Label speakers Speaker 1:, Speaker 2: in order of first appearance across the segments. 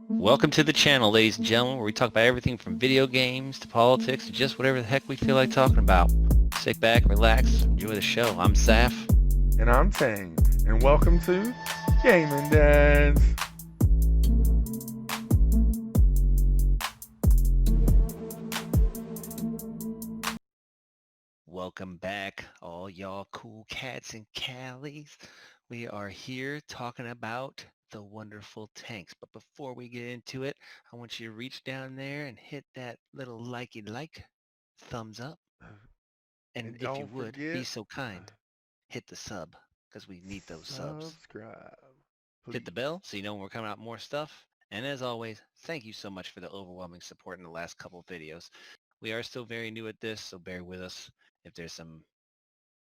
Speaker 1: Welcome to the channel, ladies and gentlemen, where we talk about everything from video games to politics to just whatever the heck we feel like talking about. Sit back, relax, enjoy the show. I'm Saf.
Speaker 2: And I'm Tang, and welcome to Gaming Dads.
Speaker 1: Welcome back, all y'all cool cats and callies. We are here talking about the wonderful tanks. But before we get into it, I want you to reach down there and hit that little likey like thumbs up. And
Speaker 2: And
Speaker 1: if you
Speaker 2: don't
Speaker 1: would, be
Speaker 2: forget,
Speaker 1: so kind, hit the sub because we need those subs.
Speaker 2: subscribe,
Speaker 1: Hit the
Speaker 2: please.
Speaker 1: bell so you know when we're coming out more stuff. And as always, thank you so much for the overwhelming support in the last couple of videos. We are still very new at this, so bear with us if there's some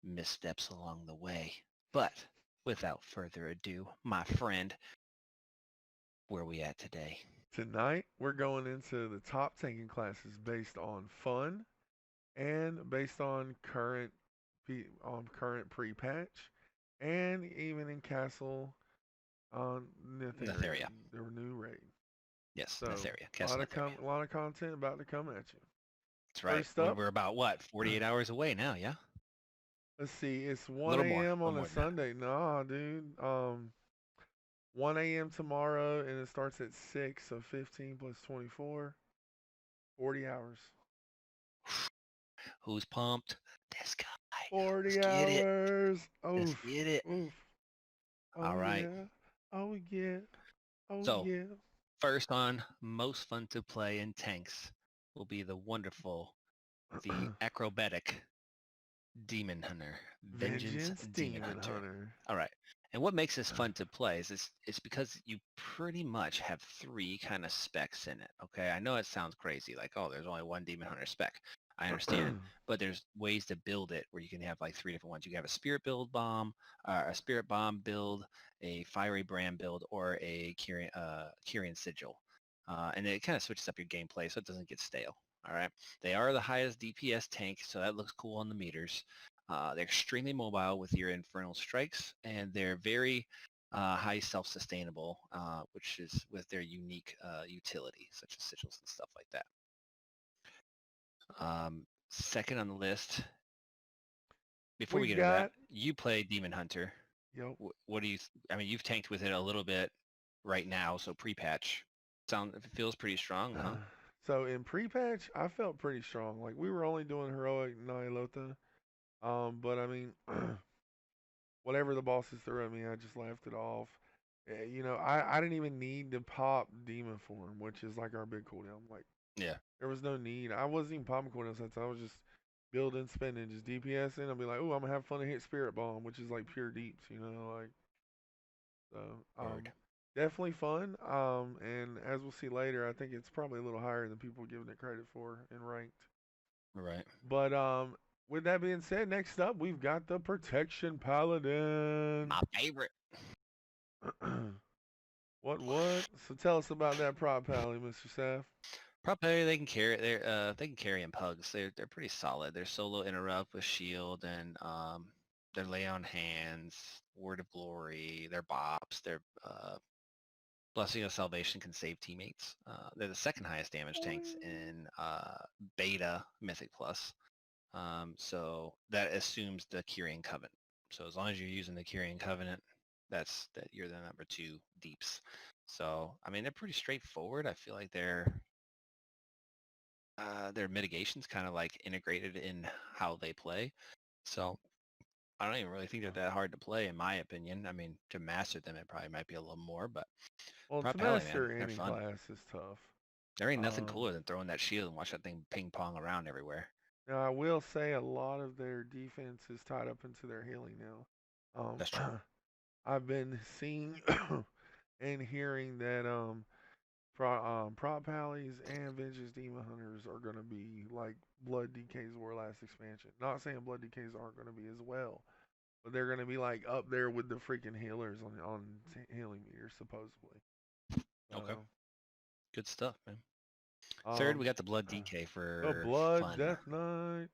Speaker 1: missteps along the way. But without further ado, my friend, where are we at today?
Speaker 2: Tonight, we're going into the top tanking classes based on fun and based on current pre-patch, and even in Castle on Netheria,
Speaker 1: Netheria.
Speaker 2: their new raid.
Speaker 1: Yes,
Speaker 2: So,
Speaker 1: Netheria. Castle Netheria.
Speaker 2: a lot of content about to come at you.
Speaker 1: That's right.
Speaker 2: First up,
Speaker 1: We're about, what, 48 hours away now, yeah?
Speaker 2: let's see, it's
Speaker 1: A
Speaker 2: 1
Speaker 1: little more.
Speaker 2: a.m.
Speaker 1: A
Speaker 2: on
Speaker 1: little
Speaker 2: a
Speaker 1: more than that.
Speaker 2: Sunday. Nah, dude. 1 a.m. tomorrow, and it starts at 6, so 15 plus 24, 40 hours.
Speaker 1: Who's pumped? This guy. Let's
Speaker 2: 40
Speaker 1: get it.
Speaker 2: hours.
Speaker 1: Let's
Speaker 2: Oof.
Speaker 1: get it.
Speaker 2: Oof.
Speaker 1: All
Speaker 2: Oh,
Speaker 1: right.
Speaker 2: yeah. Oh, yeah. Oh,
Speaker 1: So
Speaker 2: yeah.
Speaker 1: first on most fun to play in tanks will be the wonderful, the acrobatic Demon Hunter, Vengeance
Speaker 2: Vengeance
Speaker 1: Demon
Speaker 2: Demon
Speaker 1: Hunter.
Speaker 2: Hunter.
Speaker 1: All right. And what makes this fun to play is it's because you pretty much have three kind of specs in it. Okay. I know it sounds crazy, like, oh, there's only one Demon Hunter spec. I understand. But there's ways to build it where you can have like three different ones. You can have a spirit build bomb, a spirit bomb build, a fiery brand build, or a Kyrian sigil. And it kind of switches up your gameplay so it doesn't get stale. All right. They are the highest DPS tank, so that looks cool on the meters. They're extremely mobile with your infernal strikes, and they're very high self-sustainable, which is with their unique utility, such as sigils and stuff like that. Second on the list, before we
Speaker 2: we
Speaker 1: get into that,
Speaker 2: got,
Speaker 1: you play Demon Hunter.
Speaker 2: yo,
Speaker 1: What do you? I mean, you've tanked with it a little bit right now, so pre-patch. It feels pretty strong, huh?
Speaker 2: so in pre-patch, I felt pretty strong. Like, we were only doing heroic Nihilotha. But I mean, whatever the bosses threw at me, I just laughed it off. I didn't even need to pop demon form, which is like our big cooldown. Like,
Speaker 1: Yeah.
Speaker 2: there was no need. I wasn't even popping cooldowns that time. I was just building, spending, just DPSing. I'll be like, oh, I'm gonna have fun and hit spirit bomb, which is like pure deeps, like. So
Speaker 1: Word.
Speaker 2: definitely fun. And as we'll see later, I think it's probably a little higher than people giving it credit for in ranked.
Speaker 1: Right.
Speaker 2: But with that being said, next up we've got the protection paladin.
Speaker 1: My favorite.
Speaker 2: What? So tell us about that prop pally, Mr. Saf.
Speaker 1: Probably they can carry in pugs. They're pretty solid. They're solo interrupt with shield and their lay on hands, word of glory, their bops, their blessing of salvation can save teammates. They're the second highest damage tanks in beta Mythic Plus. So that assumes the Kyrian Covenant. So as long as you're using the Kyrian Covenant, that you're the number two deeps. So I mean they're pretty straightforward. I feel like their mitigation's kind of like integrated in how they play. So I don't even really think they're that hard to play, in my opinion. I mean, to master them, it probably might be a little more, but
Speaker 2: Well,
Speaker 1: Prop
Speaker 2: to
Speaker 1: Pally, man,
Speaker 2: master
Speaker 1: they're
Speaker 2: any
Speaker 1: fun.
Speaker 2: class is tough.
Speaker 1: There ain't nothing
Speaker 2: Um,
Speaker 1: cooler than throwing that shield and watch that thing ping pong around everywhere.
Speaker 2: Now I will say a lot of their defense is tied up into their healing now.
Speaker 1: That's true.
Speaker 2: I've been seeing and hearing that prop pallies and vengeance demon hunters are gonna be like Blood DK's War last expansion. Not saying Blood DKs aren't gonna be as well, but they're gonna be like up there with the freaking healers on healing meters supposedly.
Speaker 1: Okay.
Speaker 2: So
Speaker 1: Good stuff, man. Third, we
Speaker 2: um,
Speaker 1: got the Blood DK
Speaker 2: the
Speaker 1: for
Speaker 2: Blood
Speaker 1: fun.
Speaker 2: Death Knight.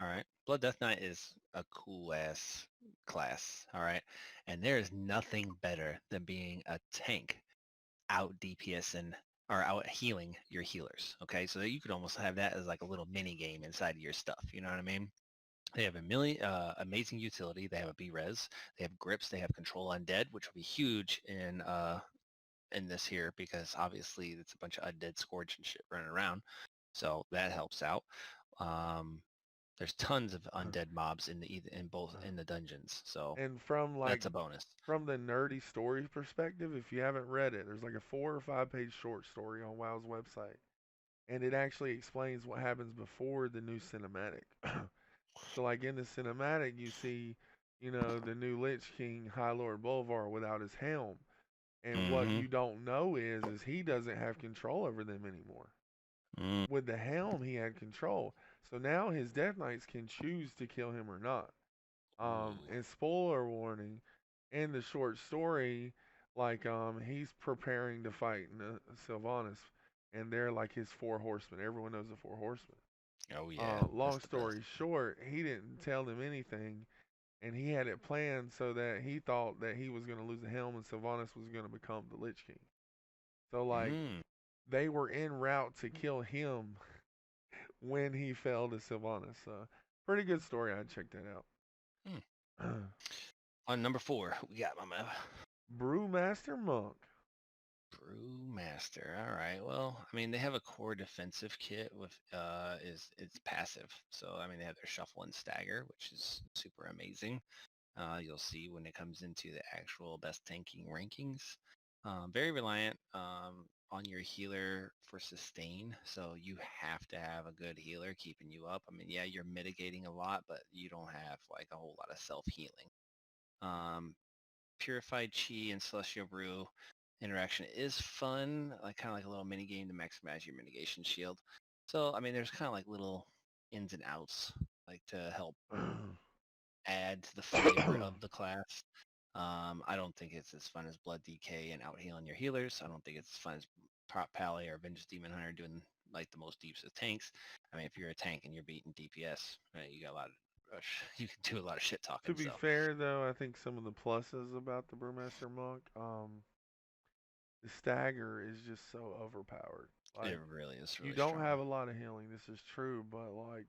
Speaker 1: All right. Blood Death Knight is a cool ass class. All right. And there is nothing better than being a tank out DPSing or out healing your healers. Okay, so you could almost have that as like a little mini game inside of your stuff. You know what I mean? They have a amazing utility. They have a B-res. They have grips. They have control undead, which will be huge in this here because obviously it's a bunch of undead scourge and shit running around. So that helps out. Um, there's tons of undead mobs in both in the dungeons. So
Speaker 2: And from like
Speaker 1: that's a bonus.
Speaker 2: from the nerdy story perspective, if you haven't read it, there's like a 4 or 5 page short story on WoW's website, and it actually explains what happens before the new cinematic. So like in the cinematic, you see, the new Lich King, High Lord Bolvar, without his helm, and what
Speaker 1: Mm-hmm.
Speaker 2: you don't know is he doesn't have control over them anymore.
Speaker 1: Mm.
Speaker 2: With the helm, he had control. So now his Death Knights can choose to kill him or not.
Speaker 1: Ooh.
Speaker 2: And spoiler warning, in the short story, like he's preparing to fight Sylvanas, and they're like his 4 horsemen. Everyone knows the 4 horsemen.
Speaker 1: Oh yeah, that's
Speaker 2: Long
Speaker 1: the best.
Speaker 2: story short, he didn't tell them anything, and he had it planned so that he thought that he was going to lose the helm and Sylvanas was going to become the Lich King. So like
Speaker 1: Mm.
Speaker 2: they were en route to kill him when he fell to Sylvanas. So pretty good story. I'd check that
Speaker 1: Mm.
Speaker 2: out.
Speaker 1: On number 4, we got my man.
Speaker 2: Brewmaster Monk.
Speaker 1: Brewmaster. All right. Well, I mean, they have a core defensive kit with is it's passive. So I mean, they have their shuffle and stagger, which is super amazing. You'll see when it comes into the actual best tanking rankings. Very reliant on your healer for sustain. So you have to have a good healer keeping you up. I mean, yeah, you're mitigating a lot, but you don't have like a whole lot of self healing. Um, Purified Chi and Celestial Brew interaction is fun, like kind of like a little mini game to maximize your mitigation shield. So I mean, there's kind of like little ins and outs, like to help add to the flavor of the class. I don't think it's as fun as Blood DK and out healing your healers. I don't think it's as fun as Prop Pally or Vengeance Demon Hunter doing like the most deeps as tanks. I mean, if you're a tank and you're beating DPS, you got a lot of you can do a lot of shit
Speaker 2: To
Speaker 1: talking.
Speaker 2: be
Speaker 1: So
Speaker 2: fair, though, I think some of the pluses about the Brewmaster Monk, the stagger is just so overpowered.
Speaker 1: it
Speaker 2: Like
Speaker 1: really is
Speaker 2: you
Speaker 1: really
Speaker 2: don't
Speaker 1: strong.
Speaker 2: have a lot of healing. This is true, but like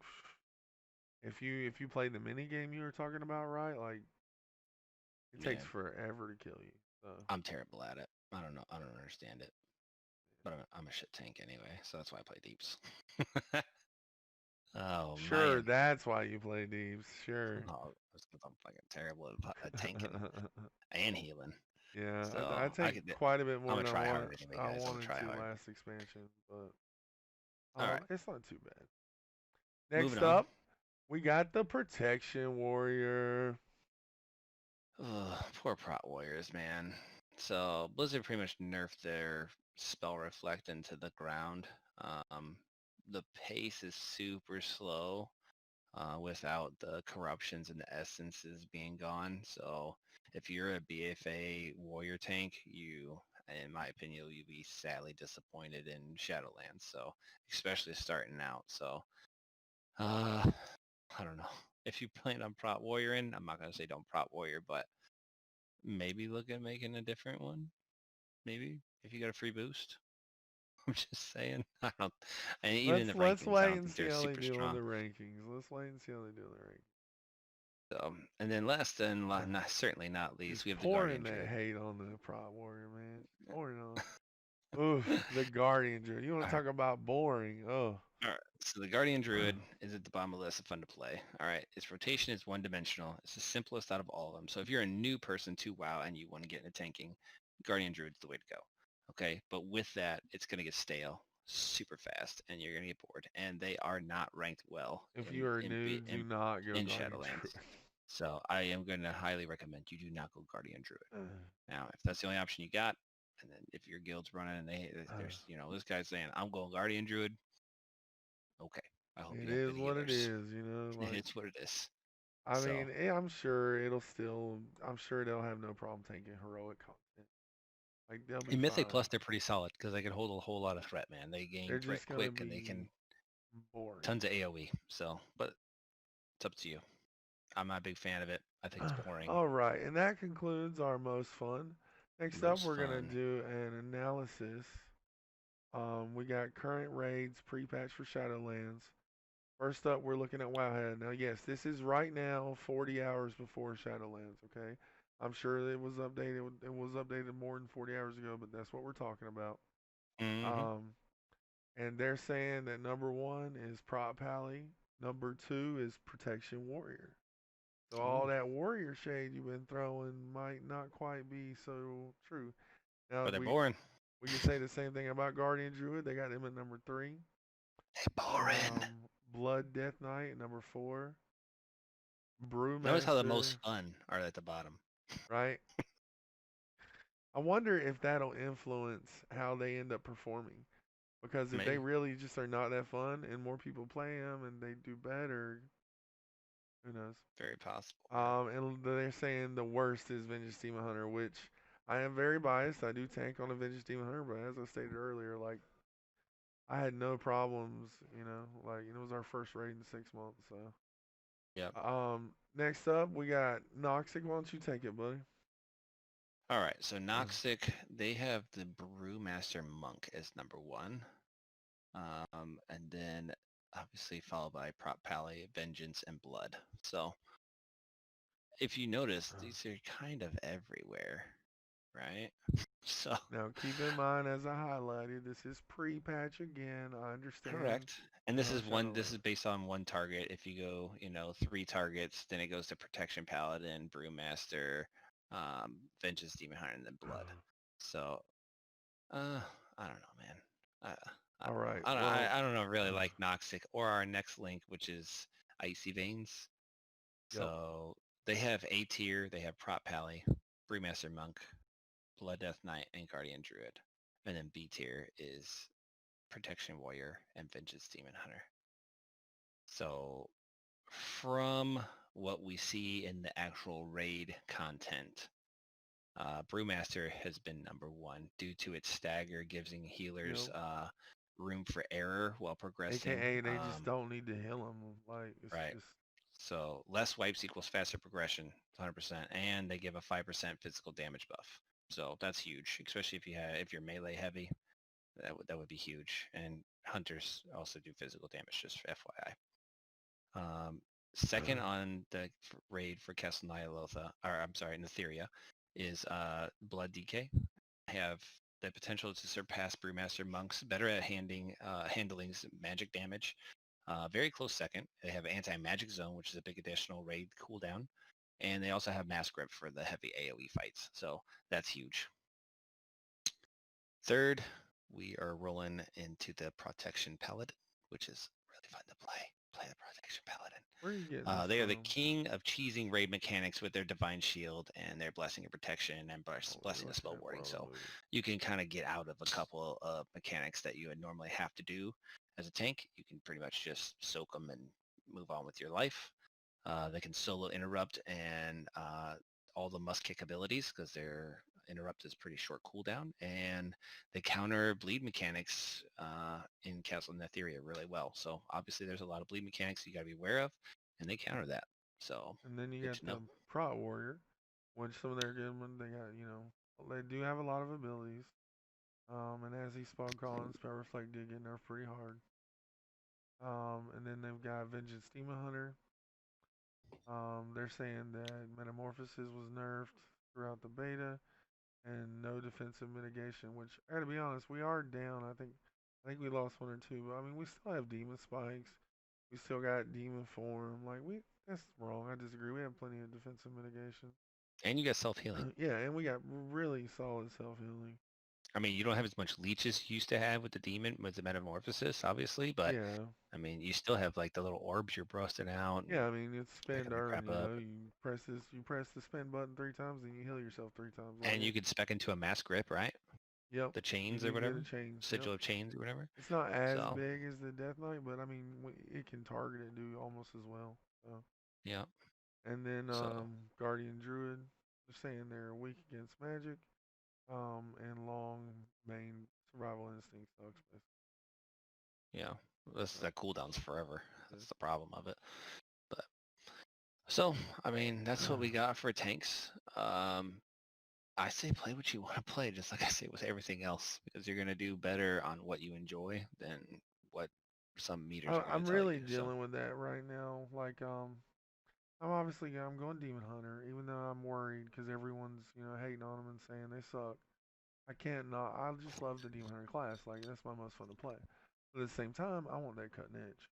Speaker 2: if you play the mini game you were talking about, right? Like it takes
Speaker 1: Yeah,
Speaker 2: forever to kill you. So
Speaker 1: I'm terrible at it. I don't know. I don't understand it. But I'm a shit tank anyway, so that's why I play deeps. Oh
Speaker 2: sure,
Speaker 1: man.
Speaker 2: that's why you play Deeps. Sure.
Speaker 1: Oh, that's 'cause I'm fucking terrible at tanking and healing.
Speaker 2: Yeah, I
Speaker 1: So I
Speaker 2: take
Speaker 1: could.
Speaker 2: quite a bit
Speaker 1: I'm
Speaker 2: more
Speaker 1: a
Speaker 2: than
Speaker 1: try hard anyway,
Speaker 2: I
Speaker 1: guys. I'm a
Speaker 2: wanted
Speaker 1: try
Speaker 2: to
Speaker 1: hard.
Speaker 2: last expansion, but
Speaker 1: All right,
Speaker 2: it's not too bad.
Speaker 1: moving
Speaker 2: Next
Speaker 1: on.
Speaker 2: up, we got the Protection Warrior.
Speaker 1: Ugh, poor Prot Warriors, man. So Blizzard pretty much nerfed their spell reflect into the ground. Um, the pace is super slow. Without the corruptions and the essences being gone. So if you're a BFA warrior tank, in my opinion, you'll be sadly disappointed in Shadowlands. So especially starting out. So I don't know. If you plan on prot warrioring, I'm not gonna say don't prot warrior, but maybe look at making a different one. Maybe if you got a free boost. I'm just saying. I don't. And even in the
Speaker 2: Let's
Speaker 1: rankings, I
Speaker 2: wait
Speaker 1: don't
Speaker 2: and
Speaker 1: think
Speaker 2: see
Speaker 1: they're
Speaker 2: how they
Speaker 1: super
Speaker 2: do on
Speaker 1: strong.
Speaker 2: the rankings. Let's wait and see how they do on the rankings.
Speaker 1: And then last and
Speaker 2: Uh,
Speaker 1: not, certainly not least,
Speaker 2: Just
Speaker 1: we have the
Speaker 2: pouring
Speaker 1: Guardian
Speaker 2: that
Speaker 1: Druid.
Speaker 2: hate on the Prot Warrior, man. Just pouring on. Oof, the Guardian Druid. You want
Speaker 1: All
Speaker 2: to
Speaker 1: right.
Speaker 2: talk about boring? Oh.
Speaker 1: All right. So the Guardian Druid is at the bottom of the list of fun to play. All right. Its rotation is one-dimensional. It's the simplest out of all of them. So if you're a new person to WoW and you want to get into tanking, Guardian Druid's the way to go. Okay. But with that, it's going to get stale super fast and you're going to get bored. And they are not ranked well
Speaker 2: If you are new, do not go
Speaker 1: in
Speaker 2: Guardian
Speaker 1: Shadowlands. So I am going to highly recommend you do not go Guardian Druid.
Speaker 2: Druid.
Speaker 1: Now, if that's the only option you got, and then if your guild's running and there's, this guy's saying, I'm going Guardian Druid, okay. I hope
Speaker 2: It
Speaker 1: you have
Speaker 2: is
Speaker 1: good
Speaker 2: what it
Speaker 1: healers.
Speaker 2: is, like
Speaker 1: It's what it is.
Speaker 2: I
Speaker 1: So,
Speaker 2: mean, I'm sure I'm sure they'll have no problem taking heroic content. Like they'll be
Speaker 1: in Mythic
Speaker 2: fine.
Speaker 1: Plus, they're pretty solid because they can hold a whole lot of threat, man. They gain
Speaker 2: They're
Speaker 1: threat
Speaker 2: just gonna
Speaker 1: quick and they
Speaker 2: be
Speaker 1: can
Speaker 2: boring.
Speaker 1: tons of AoE. So, but it's up to you. I'm not a big fan of it. I think it's boring.
Speaker 2: All right, and that concludes our most fun. Next up,
Speaker 1: Most
Speaker 2: we're gonna
Speaker 1: fun.
Speaker 2: do an analysis. We got current raids pre-patch for Shadowlands. First up, we're looking at Wowhead. Now, yes, this is right now 40 hours before Shadowlands. Okay, I'm sure it was updated. It was updated more than 40 hours ago, but that's what we're talking about.
Speaker 1: Mm-hmm.
Speaker 2: Um, and they're saying that number one is Prop Pally, number two is Protection Warrior. So all
Speaker 1: Ooh,
Speaker 2: that warrior shade you've been throwing might not quite be so true. Now
Speaker 1: but they're boring.
Speaker 2: we can say the same thing about Guardian Druid. They got him at number three.
Speaker 1: They boring.
Speaker 2: Blood Death Knight at number four.
Speaker 1: Notice how the most
Speaker 2: Brewmaster,
Speaker 1: fun are at the bottom.
Speaker 2: right? I wonder if that'll influence how they end up performing. Because if they
Speaker 1: Maybe.
Speaker 2: really just are not that fun and more people play them and they do better, who knows?
Speaker 1: Very possible, yeah.
Speaker 2: And they're saying the worst is Vengeance Demon Hunter, which I am very biased. I do tank on a Vengeance Demon Hunter, but as I stated earlier, like I had no problems, like it was our first raid in 6 months. So,
Speaker 1: Yep.
Speaker 2: next up we got Noxic. Why don't you take it, buddy?
Speaker 1: All right, so Noxic, they have the Brewmaster Monk as number one. And then obviously followed by Prop Pally, Vengeance, and Blood. So if you notice, these are kind of everywhere, right? So
Speaker 2: Now keep in mind, as I highlighted, this is pre-patch again. I understand,
Speaker 1: correct. And this is this is
Speaker 2: Shadowlands.
Speaker 1: based on one target. If you go, three targets, then it goes to Protection Paladin, Brewmaster, Vengeance Demon Hunter, and then Blood. So I don't know, man. I
Speaker 2: All
Speaker 1: don't know.
Speaker 2: right. Well,
Speaker 1: I don't know really like Noxic or our next link, which is Icy Veins.
Speaker 2: yep.
Speaker 1: So they have A tier, they have Prop Pally, Brewmaster Monk, Blood Death Knight, and Guardian Druid. And then B tier is Protection Warrior and Vengeance Demon Hunter. So from what we see in the actual raid content, Brewmaster has been number one due to its stagger, giving healers
Speaker 2: Yep.
Speaker 1: room for error while progressing.
Speaker 2: AKA, they just don't need to heal them. Like it's
Speaker 1: Right.
Speaker 2: just
Speaker 1: So less wipes equals faster progression, 100%, and they give a 5% physical damage buff. So that's huge, especially if you're melee heavy. That would be huge. And hunters also do physical damage, just for FYI. Second on the raid for Castle Nyalotha, or I'm sorry, Netheria, is Blood DK. Have the potential to surpass Brewmaster Monks, better at handling magic damage. Very close second. They have Anti-Magic Zone, which is a big additional raid cooldown. And they also have Mass Grip for the heavy AoE fights. So that's huge. Third, we are rolling into the Protection Paladin, which is really fun to play. Play the Protection Paladin.
Speaker 2: where are you getting this
Speaker 1: They are the
Speaker 2: from?
Speaker 1: king of cheesing raid mechanics with their Divine Shield and their Blessing of Protection and
Speaker 2: Oh,
Speaker 1: Blessing of
Speaker 2: look
Speaker 1: Spell
Speaker 2: at
Speaker 1: Warding. So
Speaker 2: Brotherhood.
Speaker 1: you can kind of get out of a couple of mechanics that you would normally have to do as a tank. You can pretty much just soak them and move on with your life. They can solo interrupt and all the must kick abilities because their interrupt is pretty short cooldown, and they counter bleed mechanics in Castle Netheria really well. So obviously there's a lot of bleed mechanics you got to be aware of, and they counter that. So
Speaker 2: And then you
Speaker 1: good
Speaker 2: got
Speaker 1: to
Speaker 2: the
Speaker 1: know.
Speaker 2: Prot Warrior, which some of their good ones, they got, they do have a lot of abilities. And as he spoke on, Spell Reflect did get nerfed pretty hard. And then they've got Vengeance Demon Hunter. They're saying that Metamorphosis was nerfed throughout the beta, and no defensive mitigation. Which I gotta be honest, we are down. I think we lost one or two, but I mean we still have Demon Spikes. We still got Demon Form. Like that's wrong. I disagree. We have plenty of defensive mitigation.
Speaker 1: And you got self-healing.
Speaker 2: Yeah, and we got really solid self healing.
Speaker 1: I mean, you don't have as much leech as you used to have with the demon, with the metamorphosis, obviously, but
Speaker 2: Yeah,
Speaker 1: I mean, you still have like the little orbs you're busting out and
Speaker 2: yeah. I mean it's spend
Speaker 1: picking the
Speaker 2: earn.
Speaker 1: crap up.
Speaker 2: You press the spend button 3 times, and you heal yourself 3 times. Like
Speaker 1: And you could spec into a mass grip, right?
Speaker 2: yep,
Speaker 1: The
Speaker 2: you
Speaker 1: chains or
Speaker 2: can get a
Speaker 1: whatever,
Speaker 2: change. Yep.
Speaker 1: sigil of chains or whatever.
Speaker 2: It's not as
Speaker 1: So
Speaker 2: big as the Death Knight, but I mean, it can target and do almost as well. So.
Speaker 1: yeah,
Speaker 2: And then
Speaker 1: so
Speaker 2: Guardian Druid, they're saying they're weak against magic, and long main survival instinct sucks.
Speaker 1: yeah, this
Speaker 2: So,
Speaker 1: that cooldown's forever. That's the problem of it. But so I mean, that's what we got for tanks. I say play what you want to play, just like I say with everything else, because you're gonna do better on what you enjoy than what some meters are gonna
Speaker 2: I'm
Speaker 1: tell
Speaker 2: really
Speaker 1: you. So,
Speaker 2: dealing with that right now. Like, I'm going Demon Hunter, even though I'm worried because everyone's hating on them and saying they suck. I can't not. I just love the Demon Hunter class. Like that's my most fun to play. But at the same time, I want that cutting edge.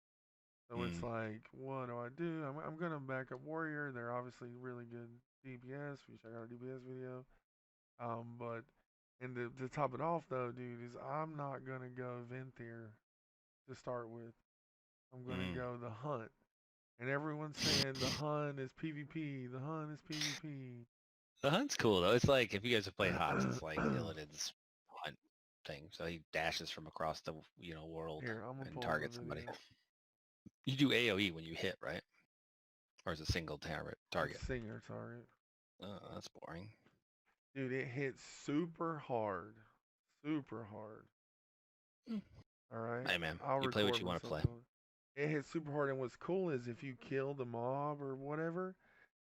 Speaker 2: So it's
Speaker 1: mm,
Speaker 2: like, what do? I'm gonna back up Warrior. They're obviously really good DPS. We check out our DPS video. But and to top it off though, dude, is I'm not gonna go Venthyr to start with. I'm gonna
Speaker 1: mm.
Speaker 2: go the Hunt. And everyone's saying the Hunt is PvP. The Hunt is PvP.
Speaker 1: The hunt's cool though. It's like if you guys have played HOTS, it's like Illidan's hunt thing. So he dashes from across the world
Speaker 2: Here, I'm gonna
Speaker 1: and
Speaker 2: pull up a
Speaker 1: targets somebody.
Speaker 2: video.
Speaker 1: You do AOE when you hit, right? Or is it single target?
Speaker 2: It's Singer target.
Speaker 1: Oh, that's boring.
Speaker 2: Dude, it hits super hard. Super hard.
Speaker 1: Mm.
Speaker 2: Alright?
Speaker 1: Hey man,
Speaker 2: I'll
Speaker 1: you play what
Speaker 2: record
Speaker 1: you want to
Speaker 2: myself
Speaker 1: play.
Speaker 2: doing it. It hits super hard, and what's cool is if you kill the mob or whatever,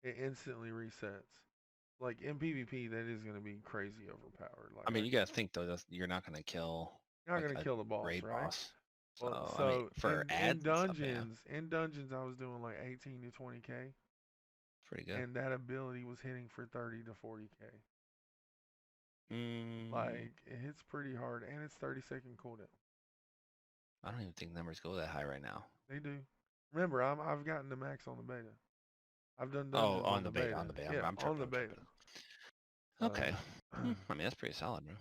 Speaker 2: it instantly resets. Like in PvP, that is gonna be crazy overpowered.
Speaker 1: I
Speaker 2: Like
Speaker 1: mean, you gotta think though, you're not gonna kill
Speaker 2: you're not
Speaker 1: like
Speaker 2: gonna
Speaker 1: a
Speaker 2: kill the boss,
Speaker 1: raid
Speaker 2: right?
Speaker 1: boss.
Speaker 2: Well,
Speaker 1: So I mean,
Speaker 2: so
Speaker 1: for
Speaker 2: in
Speaker 1: ads and stuff, yeah,
Speaker 2: dungeons, I was doing like 18 to 20k,
Speaker 1: pretty good.
Speaker 2: and that ability was hitting for 30 to 40k.
Speaker 1: Mm,
Speaker 2: Like it hits pretty hard, and it's 30-second cooldown.
Speaker 1: I don't even think numbers go that high right now.
Speaker 2: They do. Remember, I've gotten the max on the beta. I've done
Speaker 1: Oh,
Speaker 2: dungeons on the beta.
Speaker 1: on the bait.
Speaker 2: Yeah,
Speaker 1: I'm
Speaker 2: on
Speaker 1: tripping.
Speaker 2: the
Speaker 1: I'm
Speaker 2: beta.
Speaker 1: tripping.
Speaker 2: So,
Speaker 1: Okay. I mean, that's pretty solid, bro.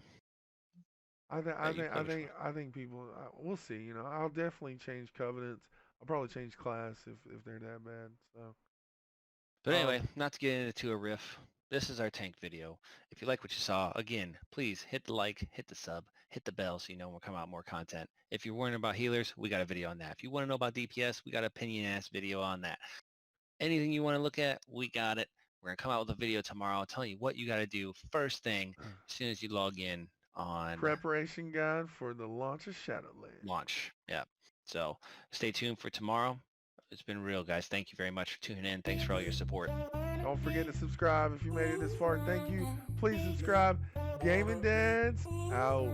Speaker 2: I think
Speaker 1: Yeah,
Speaker 2: I
Speaker 1: you
Speaker 2: think
Speaker 1: play
Speaker 2: I
Speaker 1: what you
Speaker 2: think
Speaker 1: want.
Speaker 2: I think people. We'll see. I'll definitely change covenants. I'll probably change class if they're that bad. So,
Speaker 1: But anyway,
Speaker 2: um,
Speaker 1: not to get into a riff, this is our tank video. If you like what you saw, again, please hit the like, hit the sub, hit the bell so you know when we come out more content. If you're wondering about healers, we got a video on that. If you want to know about DPS, we got an opinion-ass video on that. Anything you want to look at, we got it. We're going to come out with a video tomorrow telling you what you got to do first thing as soon as you log in on
Speaker 2: preparation guide for the launch of Shadowlands.
Speaker 1: launch. Yeah. So stay tuned for tomorrow. It's been real, guys. Thank you very much for tuning in. Thanks for all your support.
Speaker 2: Don't forget to subscribe if you made it this far. Thank you. Please subscribe. Gaming Dads out.